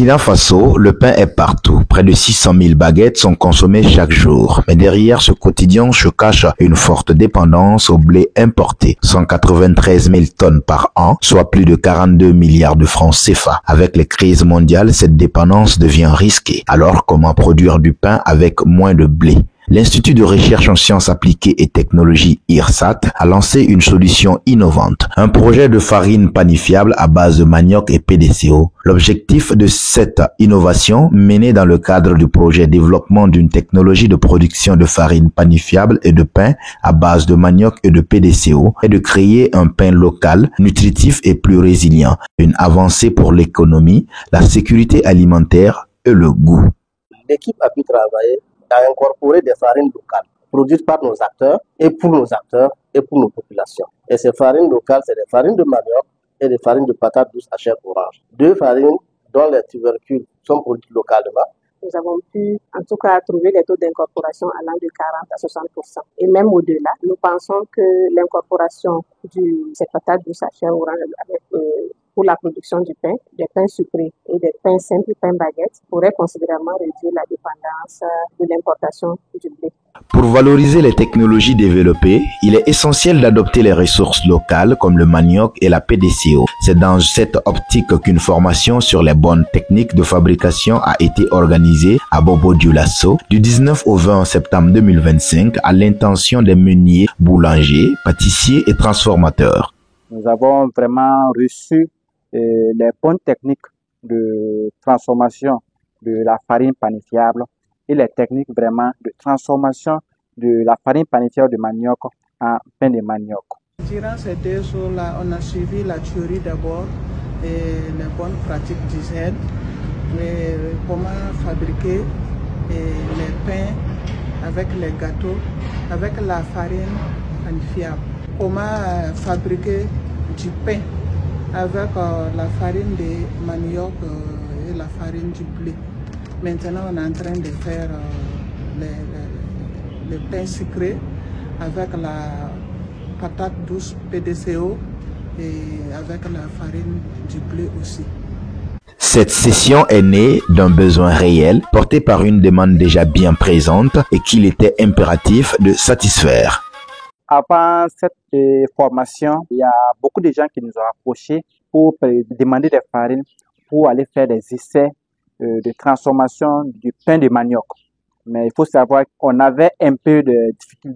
Burkina Faso, le pain est partout. Près de 600 000 baguettes sont consommées chaque jour. Mais derrière ce quotidien se cache une forte dépendance au blé importé. 193 000 tonnes par an, soit plus de 42 milliards de francs CFA. Avec les crises mondiales, cette dépendance devient risquée. Alors, comment produire du pain avec moins de blé? L'Institut de recherche en sciences appliquées et technologies IRSAT a lancé une solution innovante, un projet de farine panifiable à base de manioc et PDCO. L'objectif de cette innovation, menée dans le cadre du projet développement d'une technologie de production de farine panifiable et de pain à base de manioc et de PDCO, est de créer un pain local, nutritif et plus résilient, une avancée pour l'économie, la sécurité alimentaire et le goût. L'équipe a pu travailler à incorporer des farines locales produites par nos acteurs et pour nos acteurs et pour nos populations. Et ces farines locales, c'est des farines de manioc et des farines de patates douces à chair orange. Deux farines dont les tubercules sont produits localement. Nous avons pu, en tout cas, trouver des taux d'incorporation allant de 40 à 60%. Et même au-delà, nous pensons que l'incorporation de ces patates douces à chair orange avec pour la production du pain, des pains sucrés et des pains simples, pains baguettes, pourrait considérablement réduire la dépendance de l'importation du blé. Pour valoriser les technologies développées, il est essentiel d'adopter les ressources locales comme le manioc et la PDCO. C'est dans cette optique qu'une formation sur les bonnes techniques de fabrication a été organisée à Bobo-Dioulasso du 19 au 20 septembre 2025 à l'intention des meuniers, boulangers, pâtissiers et transformateurs. Nous avons vraiment reçu les bonnes techniques de transformation de la farine panifiable et les techniques vraiment de transformation de la farine panifiable de manioc en pain de manioc. Durant ces 2 jours-là, on a suivi la théorie d'abord et les bonnes pratiques d'hygiène, comment fabriquer les pains avec les gâteaux, avec la farine panifiable, comment fabriquer du pain avec la farine de manioc et la farine du blé. Maintenant, on est en train de faire les pains sucrés avec la patate douce PDCO et avec la farine du blé aussi. Cette session est née d'un besoin réel, porté par une demande déjà bien présente et qu'il était impératif de satisfaire. Avant cette formation, il y a beaucoup de gens qui nous ont approchés pour demander des farines pour aller faire des essais de transformation du pain de manioc. Mais il faut savoir qu'on avait un peu de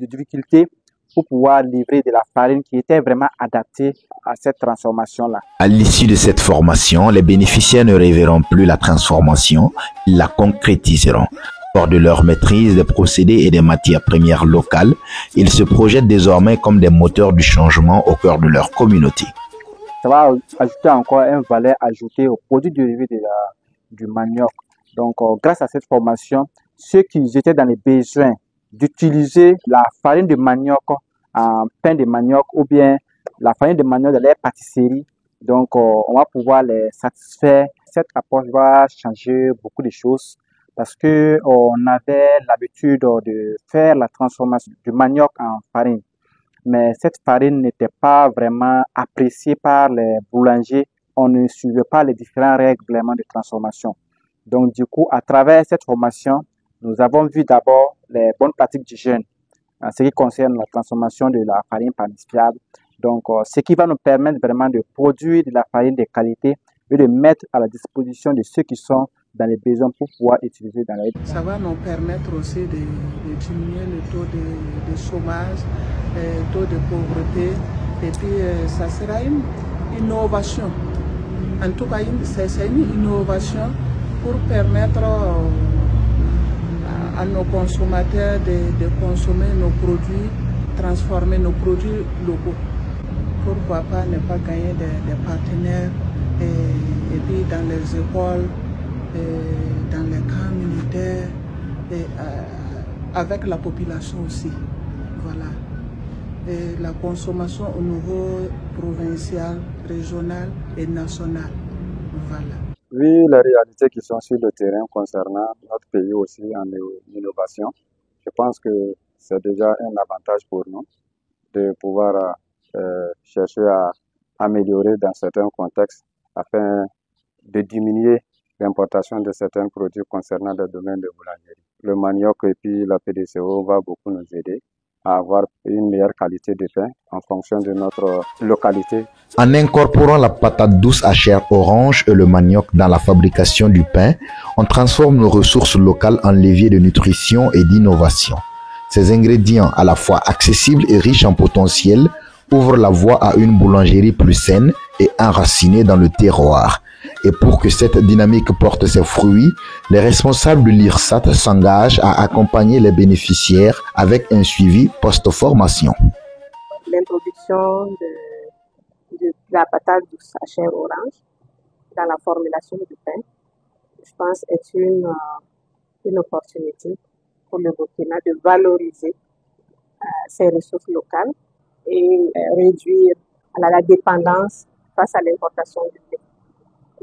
difficulté pour pouvoir livrer de la farine qui était vraiment adaptée à cette transformation-là. À l'issue de cette formation, les bénéficiaires ne rêveront plus la transformation, ils la concrétiseront. Fort de leur maîtrise des procédés et des matières premières locales, ils se projettent désormais comme des moteurs du changement au cœur de leur communauté. Ça va ajouter encore une valeur ajoutée aux produits dérivés du manioc. Donc, grâce à cette formation, ceux qui étaient dans les besoins d'utiliser la farine de manioc en pain de manioc ou bien la farine de manioc dans les pâtisseries, donc on va pouvoir les satisfaire. Cette approche va changer beaucoup de choses parce que on avait l'habitude de faire la transformation du manioc en farine. Mais cette farine n'était pas vraiment appréciée par les boulangers. On ne suivait pas les différents règlements de transformation. Donc, du coup, à travers cette formation, nous avons vu d'abord les bonnes pratiques d'hygiène en ce qui concerne la transformation de la farine panifiable. Donc, ce qui va nous permettre vraiment de produire de la farine de qualité et de mettre à la disposition de ceux qui sont dans les besoins pour pouvoir utiliser dans les... Ça va nous permettre aussi de diminuer le taux de chômage, le taux de pauvreté, et puis ça sera une innovation. En tout cas, c'est une innovation pour permettre à nos consommateurs de consommer nos produits, transformer nos produits locaux. Pourquoi pas ne pas gagner des partenaires et puis dans les écoles, dans les camps militaires, et avec la population aussi. Voilà. Et la consommation au niveau provincial, régional et national. Voilà. Oui, les réalités qui sont sur le terrain concernant notre pays aussi en innovation, je pense que c'est déjà un avantage pour nous de pouvoir chercher à améliorer dans certains contextes afin de diminuer l'importation de certains produits concernant le domaine de boulangerie. Le manioc et puis la PDCO va beaucoup nous aider à avoir une meilleure qualité de pain en fonction de notre localité. En incorporant la patate douce à chair orange et le manioc dans la fabrication du pain, on transforme nos ressources locales en levier de nutrition et d'innovation. Ces ingrédients à la fois accessibles et riches en potentiel ouvrent la voie à une boulangerie plus saine et enracinée dans le terroir. Et pour que cette dynamique porte ses fruits, les responsables de l'IRSAT s'engagent à accompagner les bénéficiaires avec un suivi post-formation. L'introduction de la patate douce à chair orange dans la formulation du pain, je pense, est une opportunité pour le Burkina de valoriser ses ressources locales et réduire la dépendance face à l'importation du pain.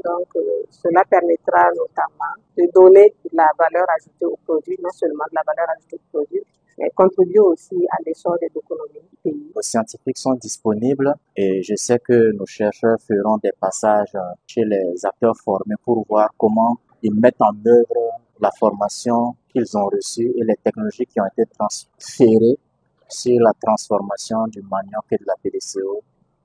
Donc, cela permettra notamment de donner de la valeur ajoutée au produit, non seulement de la valeur ajoutée au produit, mais contribuer aussi à l'essor de l'économie du pays. Les scientifiques sont disponibles et je sais que nos chercheurs feront des passages chez les acteurs formés pour voir comment ils mettent en œuvre la formation qu'ils ont reçue et les technologies qui ont été transférées sur la transformation du manioc et de la PDCO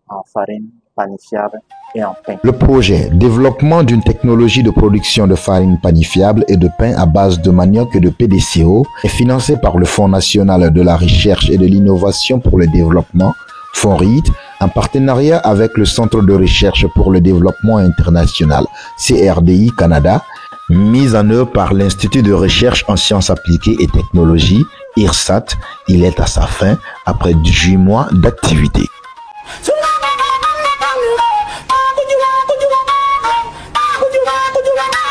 en farine panifiable et en pain. Le projet développement d'une technologie de production de farine panifiable et de pain à base de manioc et de PDCO est financé par le Fonds national de la recherche et de l'innovation pour le développement, FONRID, en partenariat avec le Centre de recherche pour le développement international, CRDI Canada, mise en œuvre par l'Institut de recherche en sciences appliquées et technologies, IRSAT. Il est à sa fin après 18 mois d'activité. Could you